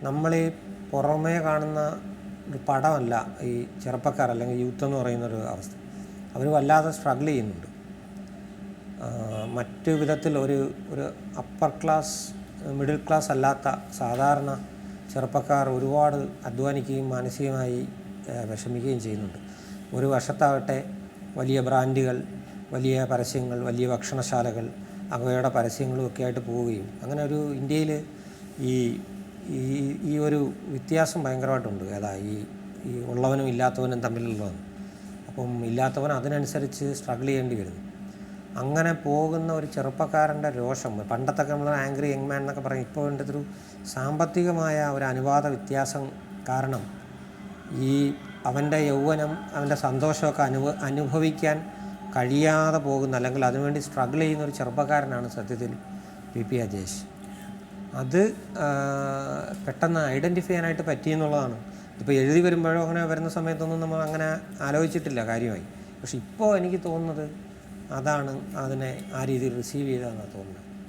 നമ്മൾ ഈ പുറമേ കാണുന്ന ഒരു പടമല്ല ഈ ചെറുപ്പക്കാർ അല്ലെങ്കിൽ യൂത്ത് എന്ന് പറയുന്നൊരു അവസ്ഥ. അവർ വല്ലാതെ സ്ട്രഗിൾ ചെയ്യുന്നുണ്ട്. മറ്റു വിധത്തിൽ ഒരു അപ്പർ ക്ലാസ് മിഡിൽ ക്ലാസ് അല്ലാത്ത സാധാരണ ചെറുപ്പക്കാർ ഒരുപാട് അധ്വാനിക്കുകയും മാനസികമായി വിഷമിക്കുകയും ചെയ്യുന്നുണ്ട്. ഒരു വശത്താകട്ടെ വലിയ ബ്രാൻഡുകൾ, വലിയ പരസ്യങ്ങൾ, വലിയ ഭക്ഷണശാലകൾ, അവയുടെ പരസ്യങ്ങളും ഒക്കെ ആയിട്ട് പോവുകയും അങ്ങനെ ഒരു ഇന്ത്യയിൽ ഈ ഒരു വ്യത്യാസം ഭയങ്കരമായിട്ടുണ്ട്. ഈ ഉള്ളവനും ഇല്ലാത്തവനും തമ്മിലുള്ളതാണ്. അപ്പം ഇല്ലാത്തവൻ അതിനനുസരിച്ച് സ്ട്രഗിൾ ചെയ്യേണ്ടി വരുന്നു. അങ്ങനെ പോകുന്ന ഒരു ചെറുപ്പക്കാരൻ്റെ രോഷം, പണ്ടത്തൊക്കെ നമ്മൾ ആംഗ്രി യങ് മാൻ എന്നൊക്കെ പറയും, ഇപ്പോൾ എൻ്റെ ഒരു സാമ്പത്തികമായ ഒരു അനുപാത വ്യത്യാസം കാരണം അവൻ്റെ യൗവനം, അവൻ്റെ സന്തോഷമൊക്കെ അനുഭവിക്കാൻ കഴിയാതെ പോകുന്ന, അല്ലെങ്കിൽ അതിനുവേണ്ടി സ്ട്രഗിൾ ചെയ്യുന്ന ഒരു ചെറുപ്പക്കാരനാണ് സത്യത്തിൽ PP അജേഷ്. അത് പെട്ടെന്ന് ഐഡൻറ്റിഫൈ ചെയ്യാനായിട്ട് പറ്റിയെന്നുള്ളതാണ്. ഇപ്പോൾ എഴുതി വരുമ്പോഴോ അങ്ങനെ വരുന്ന സമയത്തൊന്നും നമ്മൾ അങ്ങനെ ആലോചിച്ചിട്ടില്ല കാര്യമായി. പക്ഷെ ഇപ്പോൾ എനിക്ക് തോന്നുന്നത് അതാണ് അതിനെ ആ രീതിയിൽ റിസീവ് ചെയ്തതെന്നാണ് തോന്നുന്നത്.